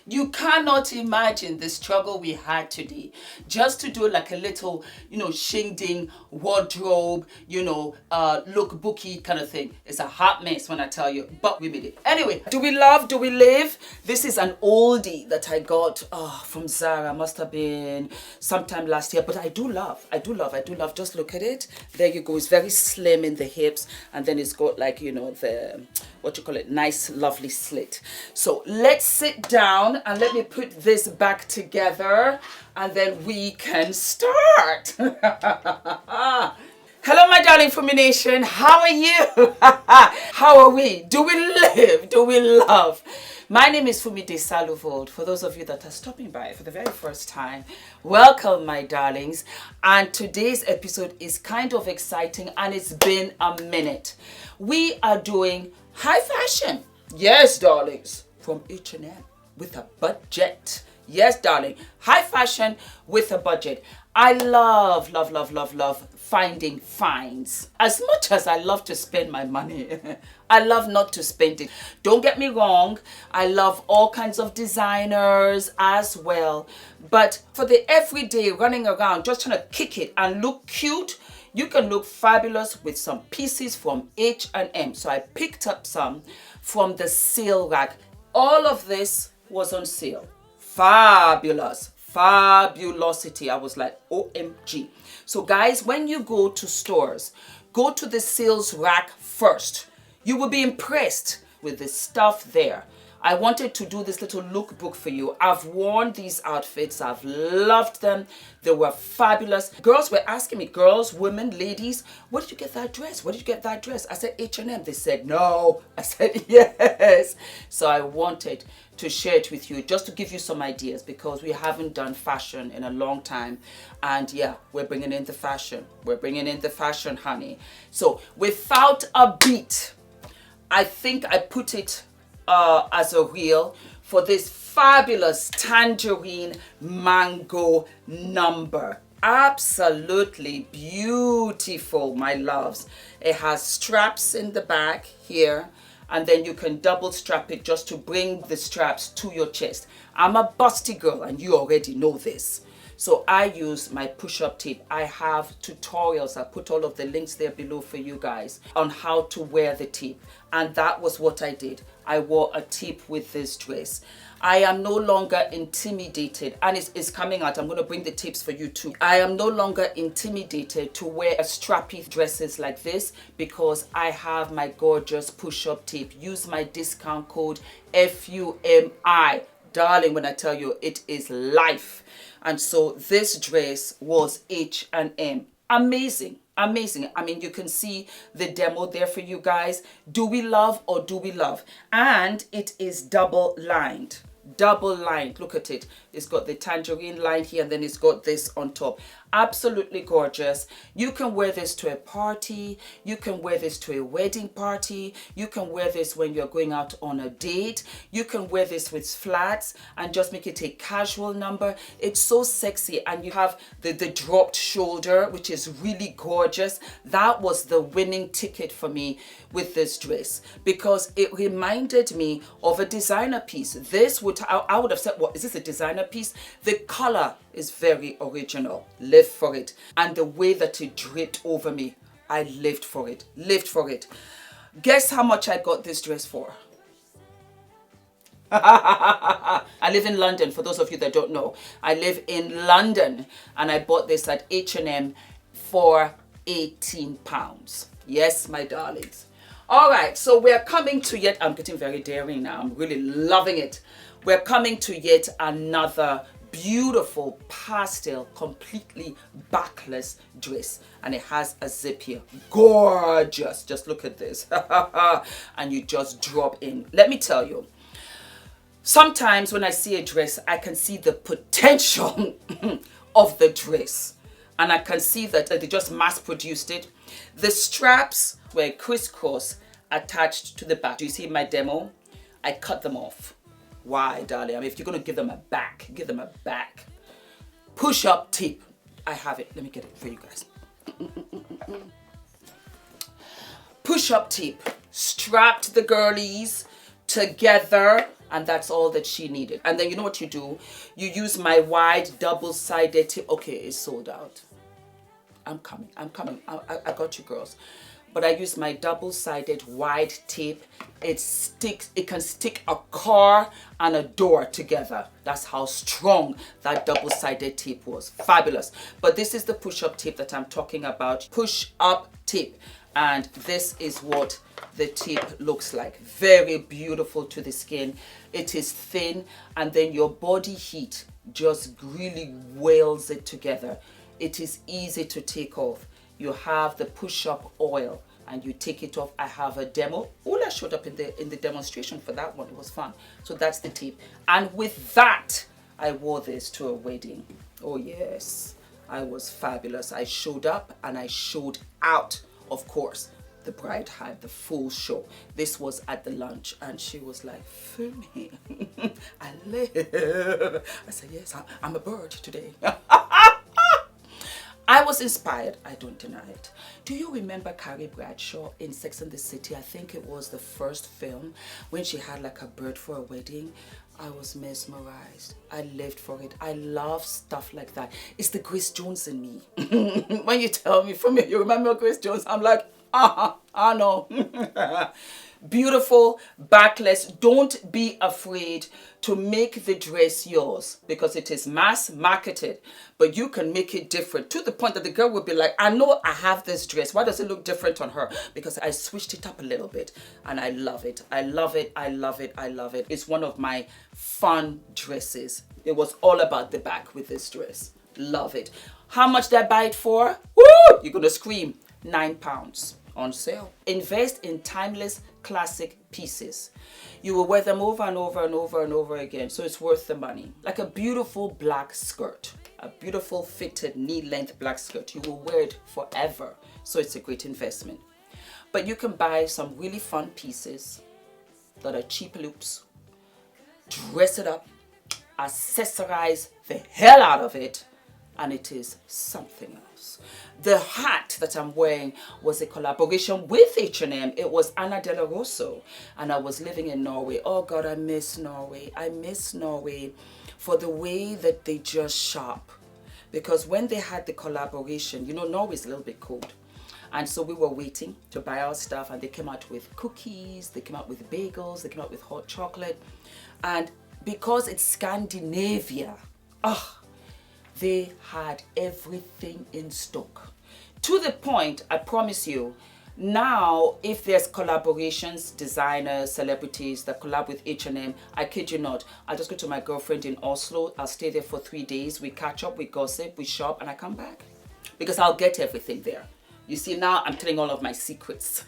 You cannot imagine the struggle we had today just to do like a little, shingding wardrobe, lookbooky kind of thing. It's a hot mess when I tell you, but we made it. Anyway, do we love, do we live? This is an oldie that I got from Zara. Must have been sometime last year, but I do love. Just look at it. There you go. It's very slim in the hips, and then it's got like, the, nice, lovely slit. So let's sit down and let me put this back together, and then we can start. Hello, my darling Fumi Nation. How are you? How are we? Do we live? Do we love? My name is Fumidesaluvold. For those of you that are stopping by for the very first time, welcome, my darlings. And today's episode is kind of exciting, and it's been a minute. We are doing high fashion. Yes, darlings, from H&M with a budget. Yes, darling, high fashion with a budget. I love finding finds. As much as I love to spend my money, I love not to spend it. Don't get me wrong, I love all kinds of designers as well. But for the everyday running around, just trying to kick it and look cute, you can look fabulous with some pieces from H&M. So I picked up some from the sale rack. All of this was on sale. Fabulous. Fabulosity. I was like, OMG. So guys, when you go to stores, go to the sales rack first. You will be impressed with the stuff there. I wanted to do this little lookbook for you. I've worn these outfits. I've loved them. They were fabulous. Girls were asking me, girls, women, ladies, where did you get that dress? Where did you get that dress? I said, H&M. They said, no. I said, yes. So I wanted to share it with you just to give you some ideas, because we haven't done fashion in a long time. And yeah, we're bringing in the fashion. We're bringing in the fashion, honey. So without a beat, I think I put it as a reel for this fabulous tangerine mango number. Absolutely beautiful, my loves. It has straps in the back here, and then you can double strap it just to bring the straps to your chest. I'm a busty girl, and you already know this. So I use my push-up tape. I have tutorials. I put all of the links there below for you guys on how to wear the tape. And that was what I did. I wore a tape with this dress. I am no longer intimidated, and it's coming out. I'm going to bring the tips for you too. I am no longer intimidated to wear strappy dresses like this, because I have my gorgeous push-up tape. Use my discount code FUMI. Darling, when I tell you, it is life. And so this dress was H&M. Amazing. Amazing. I mean, you can see the demo there for you guys. Do we love or do we love? And it is double lined. Double lined. Look at it. It's got the tangerine line here, and then it's got this on top. Absolutely gorgeous. You can wear this to a party. You can wear this to a wedding party. You can wear this when you're going out on a date. You can wear this with flats and just make it a casual number. It's so sexy, and you have the dropped shoulder, which is really gorgeous. That was the winning ticket for me with this dress, because it reminded me of a designer piece. This would, I would have said, what, is this a designer piece? The color is very original. Live for it. And the way that it draped over me, I lived for it. Lived for it. Guess how much I got this dress for? I live in London, for those of you that don't know. I live in London, and I bought this at H&M for £18. Yes, my darlings. All right, so we're coming to yet, I'm getting very daring now. I'm really loving it. We're coming to yet another beautiful pastel, completely backless dress, and it has a zip here. Gorgeous. Just look at this. And you just drop in. Let me tell you, sometimes when I see a dress, I can see the potential of the dress, and I can see that they just mass produced it. The straps were crisscross attached to the back. Do you see my demo? I cut them off. Why, darling? I mean, if you're going to give them a back, give them a back. Push-up tape. I have it. Let me get it for you guys. Push-up tape. Strapped the girlies together, and that's all that she needed. And then you know what you do? You use my wide double-sided tip. Okay, it's sold out. I'm coming. I got you, girls. But I use my double-sided wide tape. It can stick a car and a door together. That's how strong that double-sided tape was. Fabulous. But this is the push-up tape that I'm talking about. Push-up tape. And this is what the tape looks like. Very beautiful to the skin. It is thin, and then your body heat just really welds it together. It is easy to take off. You have the push-up oil and you take it off. I have a demo. Ola showed up in the demonstration for that one. It was fun. So that's the tape. And with that, I wore this to a wedding. Oh yes, I was fabulous. I showed up and I showed out. Of course, the bride had the full show. This was at the lunch and she was like, Fumi, I live. I said, yes, I'm a bird today. I was inspired. I don't deny it. Do you remember Carrie Bradshaw in Sex and the City? I think it was the first film when she had like a bird for a wedding. I was mesmerized. I lived for it. I love stuff like that. It's the Grace Jones in me. When you tell me, from me, you remember Grace Jones? I'm like, I know. Beautiful, backless. Don't be afraid to make the dress yours because it is mass marketed, but you can make it different to the point that the girl will be like, I know I have this dress. Why does it look different on her? Because I switched it up a little bit and I love it. I love it. I love it. I love it. It's one of my fun dresses. It was all about the back with this dress. Love it. How much did I buy it for? Woo! You're going to scream. £9 on sale. Invest in timeless classic pieces. You will wear them over and over and over and over again, so it's worth the money. Like a beautiful black skirt, a beautiful fitted knee-length black skirt. You will wear it forever, so it's a great investment. But you can buy some really fun pieces that are cheap loops, dress it up, accessorize the hell out of it, and it is something else. The hat that I'm wearing was a collaboration with H&M. It was Anna Della Rosso, and I was living in Norway. Oh God, I miss Norway. I miss Norway for the way that they just shop. Because when they had the collaboration, you know, Norway's a little bit cold. And so we were waiting to buy our stuff, and they came out with cookies, they came out with bagels, they came out with hot chocolate. And because it's Scandinavia, they had everything in stock. To the point, I promise you, now if there's collaborations, designers, celebrities that collab with H&M, I kid you not, I'll just go to my girlfriend in Oslo, I'll stay there for 3 days, we catch up, we gossip, we shop, and I come back. Because I'll get everything there. You see, now I'm telling all of my secrets.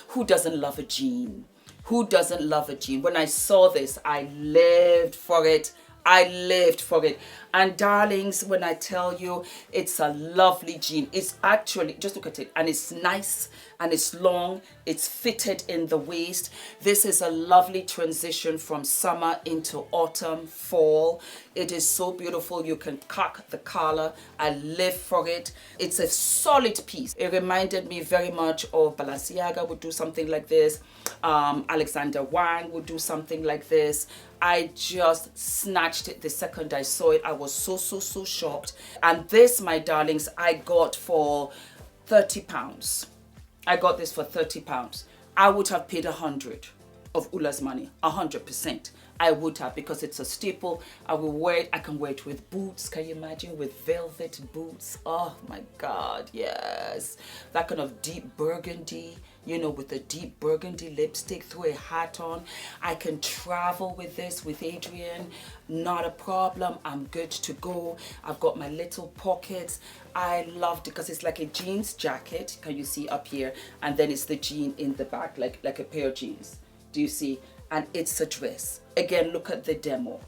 Who doesn't love a jean? Who doesn't love a jean? When I saw this, I lived for it. I lived for it. And darlings, when I tell you, it's a lovely jean. It's actually, just look at it, and it's nice and it's long. It's fitted in the waist. This is a lovely transition from summer into autumn, fall. It is so beautiful. You can cock the collar. I live for it. It's a solid piece. It reminded me very much of Balenciaga would do something like this. Alexander Wang would do something like this. I just snatched it the second I saw it. I was so shocked. And this, my darlings, I got for £30. I got this for £30. I would have paid 100 of Ula's money, 100%. I would have, because it's a staple. I will wear it. I can wear it with boots. Can you imagine? With velvet boots. Oh my God, yes. That kind of deep burgundy, you know, with a deep burgundy lipstick, throw a hat on. I can travel with this with Adrian. Not a problem. I'm good to go. I've got my little pockets. I loved it because it's like a jeans jacket. Can you see up here? And then it's the jean in the back, like a pair of jeans. Do you see? And it's a dress. Again, look at the demo.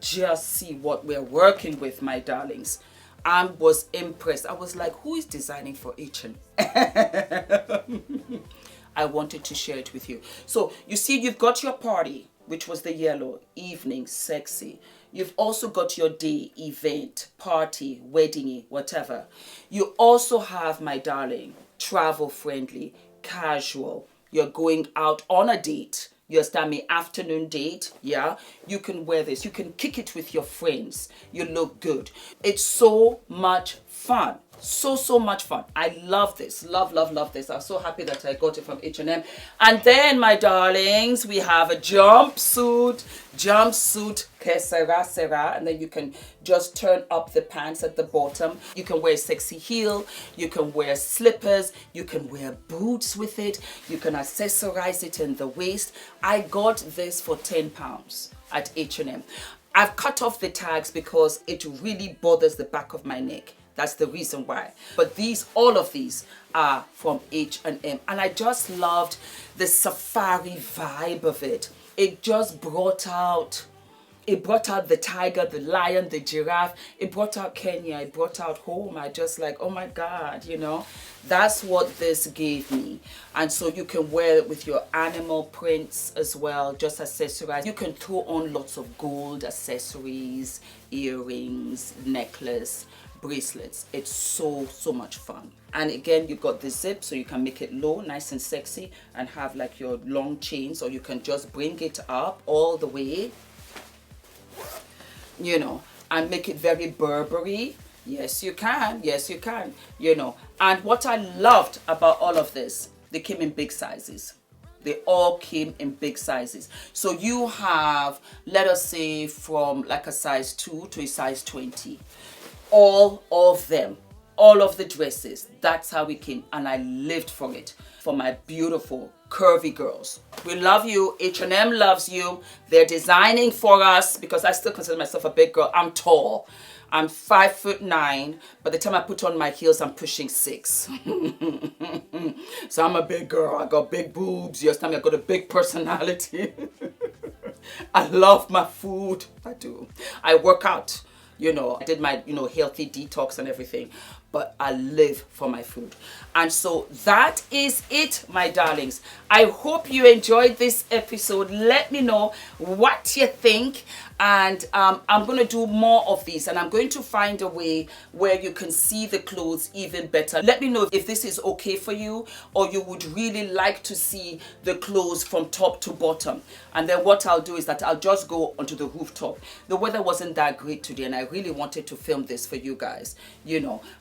Just see what we're working with, my darlings. I was impressed. I was like, who is designing for H&M? I wanted to share it with you. So you see, you've got your party, which was the yellow, evening, sexy. You've also got your day, event, party, wedding, whatever. You also have, my darling, travel friendly, casual. You're going out on a date. You understand me? Afternoon date, yeah. You can wear this. You can kick it with your friends. You look good. It's so much fun. So much fun. I love this. Love this. I'm so happy that I got it from H&M. And then, my darlings, we have a jumpsuit, que sera, and then you can just turn up the pants at the bottom. You can wear a sexy heel, you can wear slippers, you can wear boots with it, you can accessorize it in the waist. I got this for £10 at H&M. I've cut off the tags because it really bothers the back of my neck. That's the reason why. But all of these are from H&M. And I just loved the safari vibe of it. It just brought out the tiger, the lion, the giraffe. It brought out Kenya. It brought out home. I just like, oh my God, you know. That's what this gave me. And so you can wear it with your animal prints as well, just accessorize. You can throw on lots of gold accessories, earrings, necklace, bracelets. It's so much fun. And again, you got the zip, so you can make it low, nice and sexy, and have like your long chains, or you can just bring it up all the way, you know, and make it very Burberry. Yes you can, you know. And what I loved about all of this, they came in big sizes. They all came in big sizes. So you have, let us say, from like a size 2 to a size 20. All of them, all of the dresses, that's how it came. And I lived for it, for my beautiful curvy girls. We love you. H&M loves you. They're designing for us, because I still consider myself a big girl. I'm tall. I'm 5'9". By the time I put on my heels, I'm pushing 6. So I'm a big girl. I got big boobs. You understand me? I got a big personality. I love my food. I do. I work out. You know, I did my, healthy detox and everything, but I live for my food. And so that is it, my darlings. I hope you enjoyed this episode. Let me know what you think. And I'm going to do more of these, and I'm going to find a way where you can see the clothes even better. Let me know if this is okay for you, or you would really like to see the clothes from top to bottom. And then what I'll do is that I'll just go onto the rooftop. The weather wasn't that great today, and I really wanted to film this for you guys,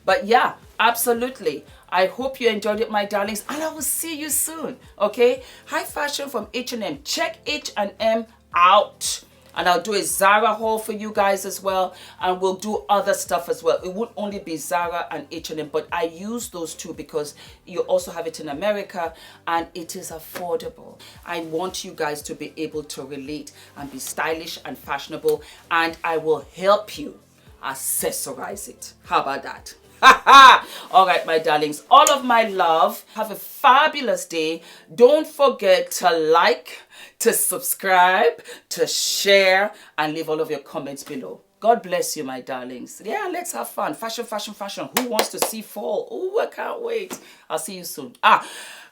But yeah, absolutely. I hope you enjoyed it, my darlings, and I will see you soon, okay? High fashion from H&M. Check H&M out. And I'll do a Zara haul for you guys as well. And we'll do other stuff as well. It won't only be Zara and H&M, but I use those two because you also have it in America and it is affordable. I want you guys to be able to relate and be stylish and fashionable. And I will help you accessorize it. How about that? All right, my darlings, all of my love. Have a fabulous day. Don't forget to like, to subscribe, to share, and leave all of your comments below. God bless you, my darlings. Yeah, let's have fun. Fashion, fashion, fashion. Who wants to see fall? Oh, I can't wait. I'll see you soon.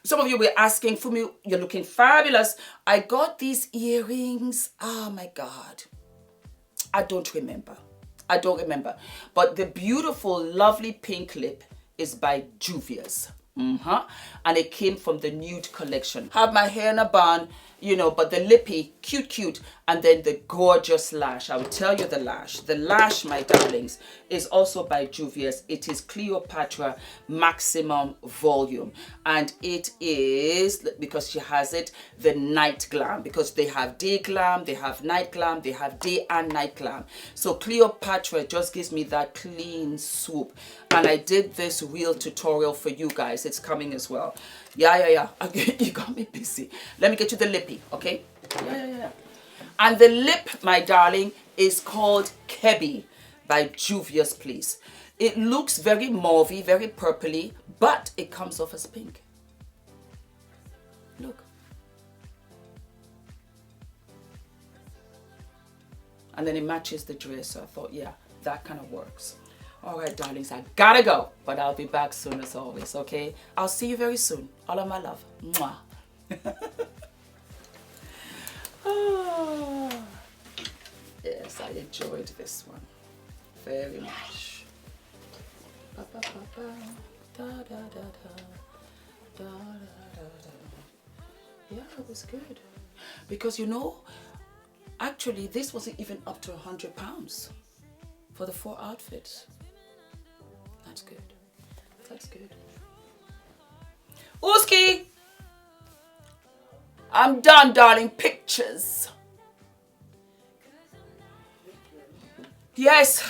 Some of you were asking, Fumi, you're looking fabulous. I got these earrings. Oh my God. I don't remember. But the beautiful, lovely pink lip is by JUVIAS. And it came from the nude collection. Have my hair in a bun, but the lippy, cute, and then the gorgeous lash. I will tell you the lash. The lash, my darlings, is also by JUVIAS. It is Cleopatra Maximum Volume. And it is, because she has it, the night glam. Because they have day glam, they have night glam, they have day and night glam. So Cleopatra just gives me that clean swoop. And I did this real tutorial for you guys. It's coming as well. Yeah. Okay, you got me busy. Let me get you the lippy, okay? Yeah. And the lip, my darling, is called Kebi by JUVIAS, please. It looks very mauvey, very purpley, but it comes off as pink. Look. And then it matches the dress, so I thought, yeah, that kind of works. All right, darlings, I gotta go, but I'll be back soon as always, okay? I'll see you very soon. All of my love. Mwah. Yes, I enjoyed this one very much. Yeah, it was good. Because you know, actually this wasn't even up to £100 for the 4 outfits. That's good. That's good. Uski! I'm done, darling. Pictures. Yes.